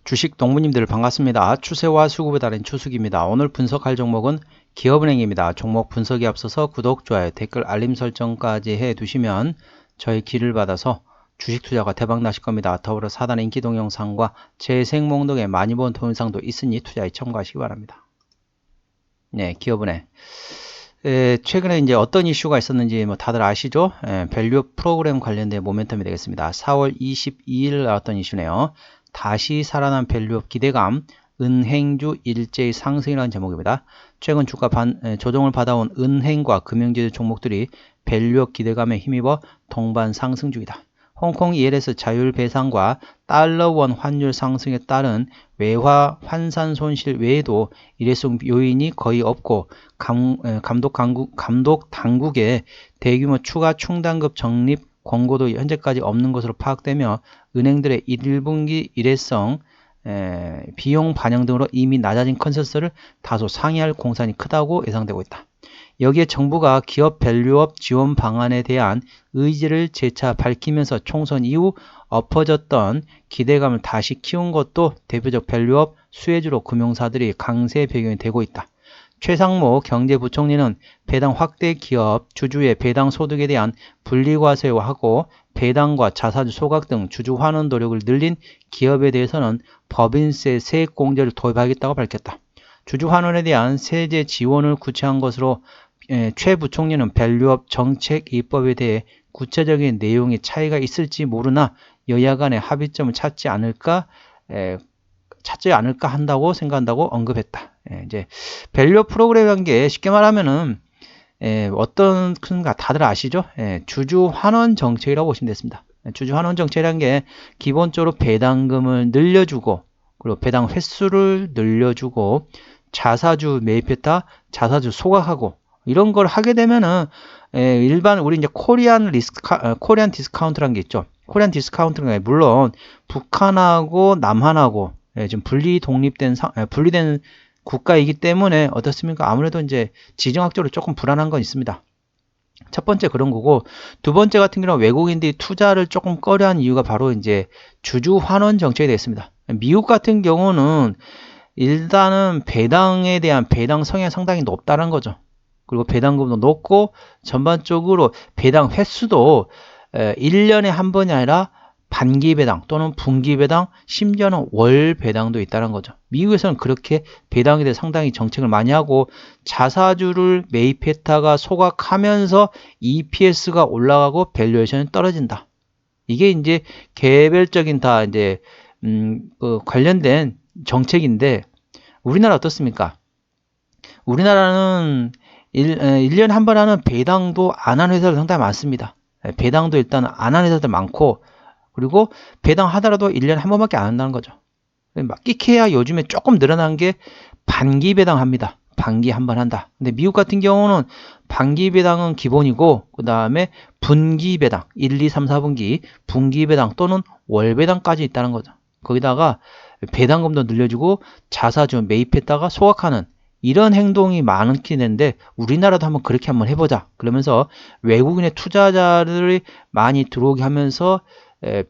주식 동무님들 반갑습니다. 추세와 수급에 따른 추수기입니다. 오늘 분석할 종목은 기업은행입니다. 종목 분석에 앞서서 구독, 좋아요, 댓글, 알림 설정까지 해두시면 저희 기를 받아서 주식 투자가 대박 나실 겁니다. 더불어 사단 인기 동영상과 재생 목록에 많이 본 동영상도 있으니 투자에 참고하시기 바랍니다. 네, 기업은행. 최근에 이제 어떤 이슈가 있었는지 뭐 다들 아시죠? 밸류 프로그램 관련된 모멘텀이 되겠습니다. 4월 22일 나왔던 이슈네요. 다시 살아난 밸류업 기대감, 은행주 일제히 상승이라는 제목입니다. 최근 주가 조정을 받아온 은행과 금융지주 종목들이 밸류업 기대감에 힘입어 동반 상승 중이다. 홍콩 ELS 자율 배상과 달러원 환율 상승에 따른 외화 환산 손실 외에도 일회성 요인이 거의 없고 감독 당국의 대규모 추가 충당급 적립 권고도 현재까지 없는 것으로 파악되며 은행들의 1분기 일회성 비용 반영 등으로 이미 낮아진 컨센서스를 다소 상회할 공산이 크다고 예상되고 있다. 여기에 정부가 기업 밸류업 지원 방안에 대한 의지를 재차 밝히면서 총선 이후 엎어졌던 기대감을 다시 키운 것도 대표적 밸류업 수혜주로 금융사들이 강세 배경이 되고 있다. 최상모 경제부총리는 배당 확대 기업 주주의 배당 소득에 대한 분리과세하고 배당과 자사주 소각 등 주주 환원 노력을 늘린 기업에 대해서는 법인세 세액 공제를 도입하겠다고 밝혔다. 주주 환원에 대한 세제 지원을 구체한 것으로 최 부총리는 밸류업 정책 입법에 대해 구체적인 내용의 차이가 있을지 모르나 여야 간의 합의점을 찾지 않을까 한다고 생각한다고 언급했다. 이제 밸류업 프로그램이라는 게 쉽게 말하면은 어떤 큰가 다들 아시죠? 주주 환원 정책이라고 보시면 됐습니다. 주주 환원 정책이라는 게 기본적으로 배당금을 늘려주고 그리고 배당 횟수를 늘려주고 자사주 매입했다 자사주 소각하고 이런 걸 하게 되면은 일반 우리 이제 코리안 디스카운트라는 게 있죠. 코리안 디스카운트는 게 물론 북한하고 남한하고 지금 분리된 국가이기 때문에 어떻습니까? 아무래도 이제 지정학적으로 조금 불안한 건 있습니다. 첫 번째 그런 거고, 두 번째 같은 경우는 외국인들이 투자를 조금 꺼려한 이유가 바로 이제 주주 환원 정책이 됐습니다. 미국 같은 경우는 일단은 배당에 대한 배당 성향이 상당히 높다는 거죠. 그리고 배당금도 높고 전반적으로 배당 횟수도 1년에 한 번이 아니라 반기 배당 또는 분기 배당, 심지어는 월 배당도 있다는 거죠. 미국에서는 그렇게 배당에 대해 상당히 정책을 많이 하고 자사주를 매입했다가 소각하면서 EPS가 올라가고 밸류에이션이 떨어진다. 이게 이제 개별적인 다 이제 관련된 정책인데 우리나라 어떻습니까? 우리나라는 1년에 한 번 하는 배당도 안 하는 회사들 상당히 많습니다. 배당도 일단 안 하는 회사들 많고 그리고 배당 하더라도 1년에 한 번밖에 안 한다는 거죠. 끼케야 요즘에 조금 늘어난 게 반기 배당 합니다. 반기 한 번 한다. 근데 미국 같은 경우는 반기 배당은 기본이고 그 다음에 분기 배당 1, 2, 3, 4분기 분기 배당 또는 월 배당까지 있다는 거죠. 거기다가 배당금도 늘려주고 자사주 매입했다가 소각하는 이런 행동이 많긴 한데 우리나라도 한번 그렇게 한번 해보자. 그러면서 외국인의 투자자들이 많이 들어오게 하면서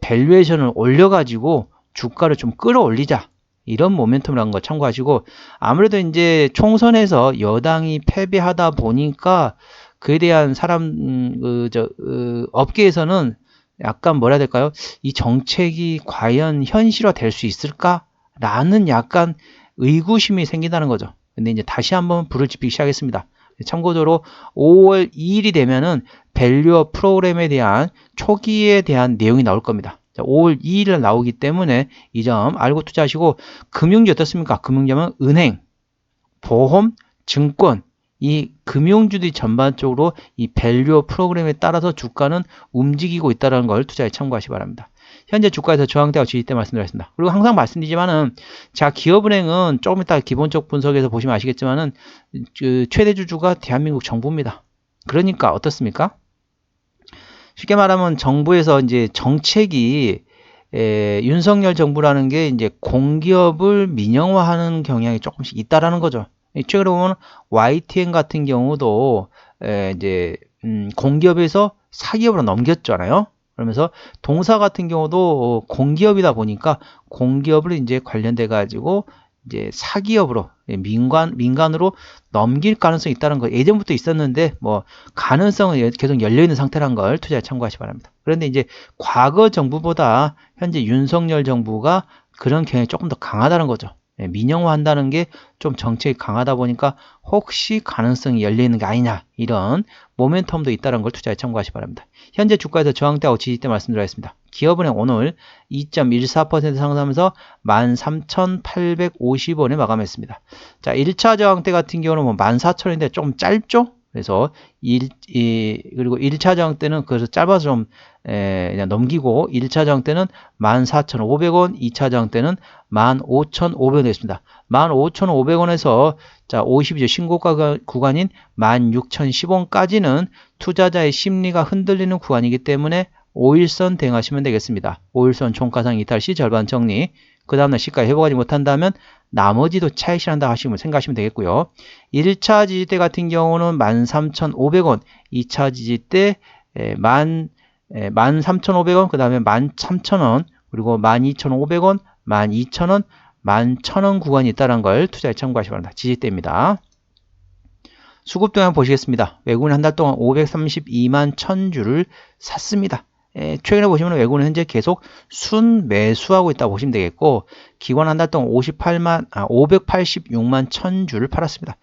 밸류에이션을 올려가지고 주가를 좀 끌어올리자. 이런 모멘텀이라는 거 참고하시고 아무래도 이제 총선에서 여당이 패배하다 보니까 그에 대한 업계에서는 약간 뭐라 해야 될까요? 이 정책이 과연 현실화 될 수 있을까? 라는 약간 의구심이 생긴다는 거죠. 근데 이제 다시 한번 불을 지피기 시작했습니다. 참고적으로 5월 2일이 되면은 밸류업 프로그램에 대한 초기에 대한 내용이 나올 겁니다. 5월 2일에 나오기 때문에 이 점 알고 투자하시고 금융주 어떻습니까? 금융주면 은행, 보험, 증권 이 금융주들이 전반적으로 이 밸류업 프로그램에 따라서 주가는 움직이고 있다는 걸 투자에 참고하시기 바랍니다. 현재 주가에서 저항대와 지지대 말씀드렸습니다. 그리고 항상 말씀드리지만은 자 기업은행은 조금 이따 기본적 분석에서 보시면 아시겠지만은 최대 주주가 대한민국 정부입니다. 그러니까 어떻습니까? 쉽게 말하면 정부에서 이제 정책이 윤석열 정부라는 게 이제 공기업을 민영화하는 경향이 조금씩 있다라는 거죠. 최근에 보면 YTN 같은 경우도 이제 공기업에서 사기업으로 넘겼잖아요. 그러면서 동사 같은 경우도 공기업이다 보니까 공기업을 이제 관련돼 가지고 이제 사기업으로 민간으로 넘길 가능성이 있다는 거 예전부터 있었는데 뭐 가능성은 계속 열려 있는 상태란 걸 투자에 참고하시기 바랍니다. 그런데 이제 과거 정부보다 현재 윤석열 정부가 그런 경향이 조금 더 강하다는 거죠. 민영화한다는 게 좀 정책이 강하다 보니까 혹시 가능성이 열려 있는 게 아니냐 이런 모멘텀도 있다는 걸 투자에 참고하시기 바랍니다. 현재 주가에서 저항대하고 지지대 말씀드리겠습니다. 기업은행 오늘 2.14% 상승하면서 13,850원에 마감했습니다. 자, 1차 저항대 같은 경우는 뭐 14,000원인데 조금 짧죠? 그래서 그리고 1차 저항대는 그래서 짧아서 좀 그냥 넘기고 1차 저항대는 14,500원, 2차 저항대는 15,500원 되겠습니다. 15,500원에서 자, 52주 신고가 구간인 16,010원까지는 투자자의 심리가 흔들리는 구간이기 때문에 5일선 대응하시면 되겠습니다. 5일선 총가상 이탈 시 절반 정리. 그 다음날 시가에 회복하지 못한다면 나머지도 차익 실현한다 하시면 생각하시면 되겠고요. 1차 지지대 같은 경우는 13,500원, 2차 지지대 13,500원, 그 다음에 13,000원, 그리고 12,500원, 12,000원, 11,000원 구간이 있다는 걸 투자에 참고하시기 바랍니다. 지지대입니다. 수급 동향 보시겠습니다. 외국인 한 달 동안 532만 1000주를 샀습니다. 최근에 보시면 외국인은 현재 계속 순매수하고 있다고 보시면 되겠고, 기관 한 달 동안 586만 1000주를 팔았습니다.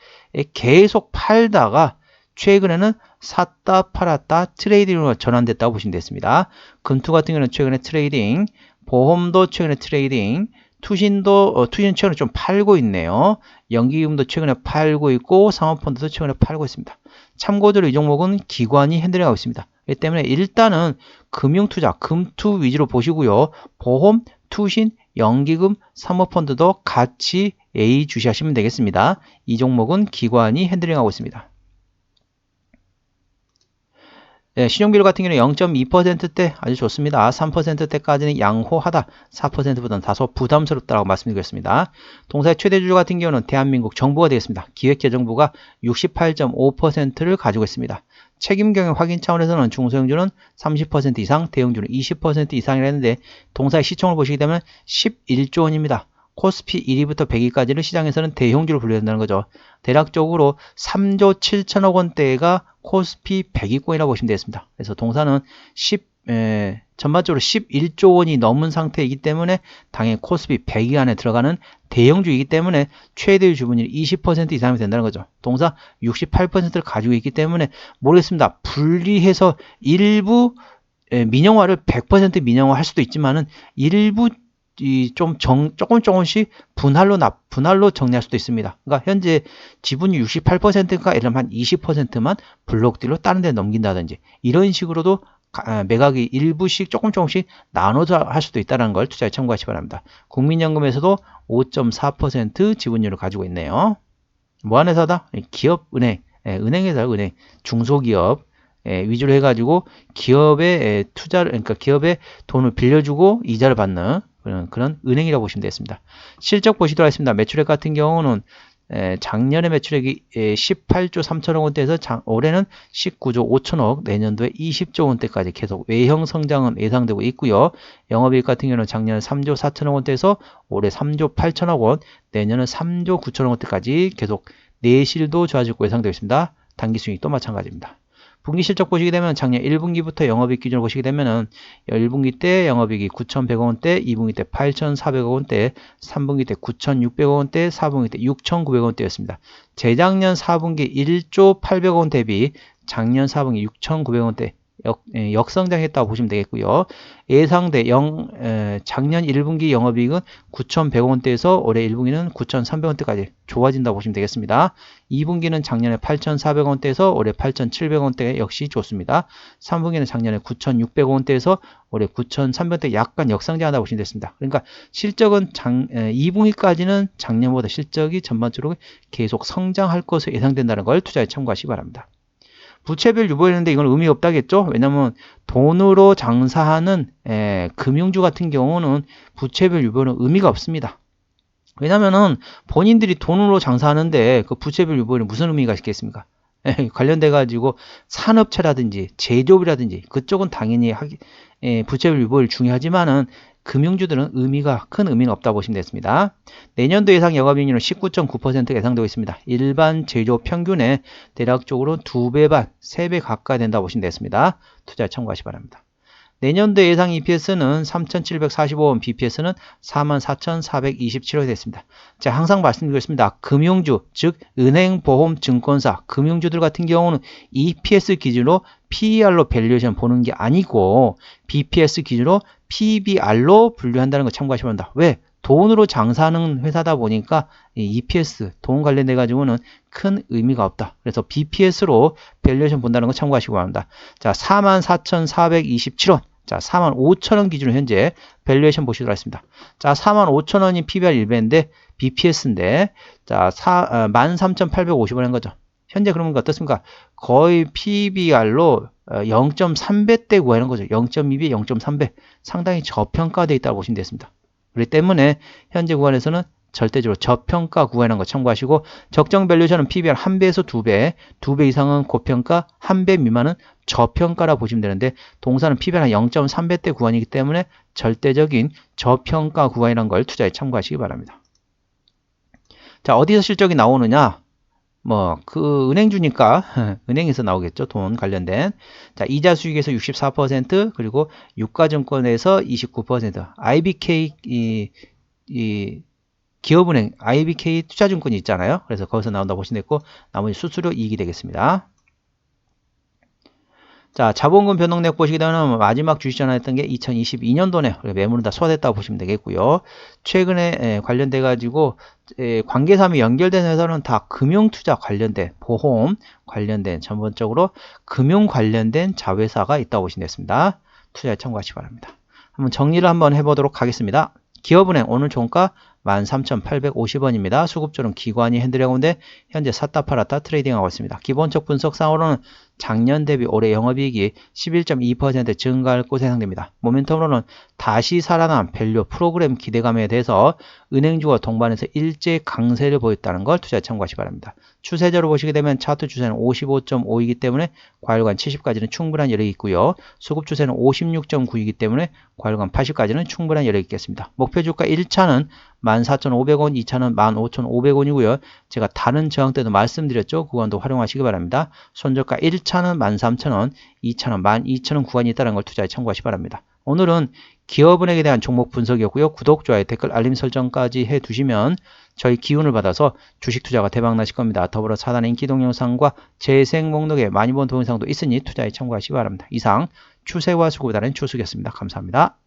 계속 팔다가 최근에는 샀다 팔았다 트레이딩으로 전환됐다고 보시면 되겠습니다. 금투 같은 경우는 최근에 트레이딩, 보험도 최근에 트레이딩, 투신도 최근에 좀 팔고 있네요. 연기금도 최근에 팔고 있고 사모펀드도 최근에 팔고 있습니다. 참고적으로 이 종목은 기관이 핸들링하고 있습니다. 그렇기 때문에 일단은 금융투자, 금투 위주로 보시고요. 보험, 투신, 연기금, 사모펀드도 같이 예의주시하시면 되겠습니다. 이 종목은 기관이 핸들링하고 있습니다. 네, 신용비율 같은 경우는 0.2%대 아주 좋습니다. 3%대까지는 양호하다. 4%보다는 다소 부담스럽다고 말씀드리겠습니다. 동사의 최대주주 같은 경우는 대한민국 정부가 되겠습니다. 기획재정부가 68.5%를 가지고 있습니다. 책임경영 확인 차원에서는 중소형주는 30% 이상, 대형주는 20% 이상이라는데 동사의 시총을 보시게 되면 11조 원입니다. 코스피 1위부터 100위까지를 시장에서는 대형주로 분류해야 된다는 거죠. 대략적으로 3조 7천억 원대가 코스피 100위권이라고 보시면 되겠습니다. 그래서 동사는 전반적으로 11조 원이 넘은 상태이기 때문에 당연히 코스피 100위 안에 들어가는 대형주이기 때문에 최대의 주분율이 20% 이상이 된다는 거죠. 동사 68%를 가지고 있기 때문에 모르겠습니다. 분리해서 일부 민영화를 100% 민영화 할 수도 있지만은 일부 조금씩 분할로 정리할 수도 있습니다. 그러니까 현재 지분이 68%가 예를 들면 한 20%만 블록딜로 다른 데 넘긴다든지 이런 식으로도 매각이 일부씩 조금씩 나눠서 할 수도 있다는 걸 투자에 참고하시기 바랍니다. 국민연금에서도 5.4% 지분율을 가지고 있네요. 뭐 하는 회사다? 기업, 은행, 은행회사, 은행, 중소기업 위주로 해가지고 기업에 투자를, 그러니까 기업에 돈을 빌려주고 이자를 받는 그런 은행이라고 보시면 되겠습니다. 실적 보시도록 하겠습니다. 매출액 같은 경우는 작년에 매출액이 18조 3천억 원대에서 올해는 19조 5천억, 내년도에 20조 원대까지 계속 외형 성장은 예상되고 있고요. 영업이익 같은 경우는 작년에 3조 4천억 원대에서 올해 3조 8천억 원, 내년은 3조 9천억 원대까지 계속 내실도 좋아질 것으로 예상되고 있습니다. 당기순이익도 마찬가지입니다. 분기 실적 보시게 되면 작년 1분기부터 영업이익 기준으로 보시게 되면은 1분기 때 영업이익이 9,100억 원대, 2분기 때 8,400억 원대, 3분기 때 9,600억 원대, 4분기 때 6,900억 원대였습니다. 재작년 4분기 1조 800억 원 대비 작년 4분기 6,900억 원대 역성장했다고 보시면 되겠고요. 예상대 작년 1분기 영업이익은 9,100억 원대에서 올해 1분기는 9,300억 원대까지 좋아진다고 보시면 되겠습니다. 2분기는 작년에 8,400억 원대에서 올해 8,700억 원대 역시 좋습니다. 3분기는 작년에 9,600억 원대에서 올해 9,300억 원대 약간 역성장한다고 보시면 되겠습니다. 그러니까 실적은 2분기까지는 작년보다 실적이 전반적으로 계속 성장할 것으로 예상된다는 걸 투자에 참고하시기 바랍니다. 부채별 유보했는데 이건 의미 없다겠죠? 왜냐면 돈으로 장사하는 금융주 같은 경우는 부채별 유보는 의미가 없습니다. 왜냐면은 본인들이 돈으로 장사하는데 그 부채별 유보는 무슨 의미가 있겠습니까? 관련돼 가지고 산업체라든지 제조업이라든지 그쪽은 당연히 부채율 유보율 중요하지만은 금융주들은 큰 의미는 없다 보시면 되겠습니다. 내년도 예상 영업이익률은 19.9%가 예상되고 있습니다. 일반 제조 평균에 대략적으로 2배 반, 3배 가까이 된다 보시면 되겠습니다. 투자 참고하시기 바랍니다. 내년도 예상 EPS는 3,745원, BPS는 44,427원이 됐습니다. 자, 항상 말씀드리고 있습니다. 금융주, 즉 은행, 보험, 증권사, 금융주들 같은 경우는 EPS 기준으로 PER로 밸류에이션 보는 게 아니고 BPS 기준으로 PBR로 분류한다는 거 참고하시기 바랍니다. 왜? 돈으로 장사하는 회사다 보니까 EPS, 돈 관련돼 가지고는 큰 의미가 없다. 그래서 BPS로 밸류에이션 본다는 거 참고하시기 바랍니다. 자, 44,427원. 자, 45,000원 기준으로 현재 밸류에이션 보시도록 하겠습니다. 자, 45,000원이 PBR 1배인데 BPS인데 자, 13,850원 한 거죠. 현재 그러면 어떻습니까? 거의 PBR로 0.3배대 구하는 거죠. 0.2배, 0.3배. 상당히 저평가되어 있다고 보시면 되겠습니다. 그렇기 때문에 현재 구간에서는 절대적으로 저평가 구간이라는 거 참고하시고 적정 밸류에이션은 PBR 1배에서 2배, 2배 이상은 고평가, 1배 미만은 저평가라 보시면 되는데 동사는 PBR 한 0.3배대 구간이기 때문에 절대적인 저평가 구간이라는 걸 투자에 참고하시기 바랍니다. 자, 어디서 실적이 나오느냐? 그 은행주니까 은행에서 나오겠죠. 돈 관련된. 자, 이자 수익에서 64%, 그리고 유가증권에서 29%. IBK 기업은행 IBK 투자증권이 있잖아요. 그래서 거기서 나온다 보시면 되고 나머지 수수료 이익이 되겠습니다. 자, 자본금 변동내역 보시게 되면 마지막 주식 전환했던 게 2022년도네요. 매물은 다 소화됐다고 보시면 되겠고요. 최근에 관련돼 가지고 관계사항이 연결된 회사는 다 금융투자 관련된, 보험 관련된, 전반적으로 금융 관련된 자회사가 있다고 보시면 되겠습니다. 투자에 참고하시기 바랍니다. 한번 정리를 한번 해보도록 하겠습니다. 기업은행 오늘 종가 13,850원입니다. 수급조는 기관이 핸들하고 있는데 현재 샀다 팔았다 트레이딩하고 있습니다. 기본적 분석상으로는 작년 대비 올해 영업이익이 11.2% 증가할 것으로 예상됩니다. 모멘텀으로는 다시 살아난 밸류 프로그램 기대감에 대해서 은행주가 동반해서 일제 강세를 보였다는 걸 투자에 참고하시기 바랍니다. 추세적으로 보시게 되면 차트 추세는 55.5이기 때문에 과열관 70까지는 충분한 여력이 있고요. 수급 추세는 56.9이기 때문에 과열관 80까지는 충분한 여력이 있겠습니다. 목표 주가 1차는 14,500원, 2차는 15,500원이고요. 제가 다른 저항 때도 말씀드렸죠. 구간도 활용하시기 바랍니다. 손저가 1차는 13,000원, 2차는 12,000원 구간이 있다는 걸 투자에 참고하시기 바랍니다. 오늘은 기업은행에 대한 종목 분석이었고요. 구독, 좋아요, 댓글, 알림 설정까지 해두시면 저희 기운을 받아서 주식 투자가 대박 나실 겁니다. 더불어 사단의 인기 동영상과 재생 목록에 많이 본 동영상도 있으니 투자에 참고하시기 바랍니다. 이상 추세와 수급에 따른 추수였습니다. 감사합니다.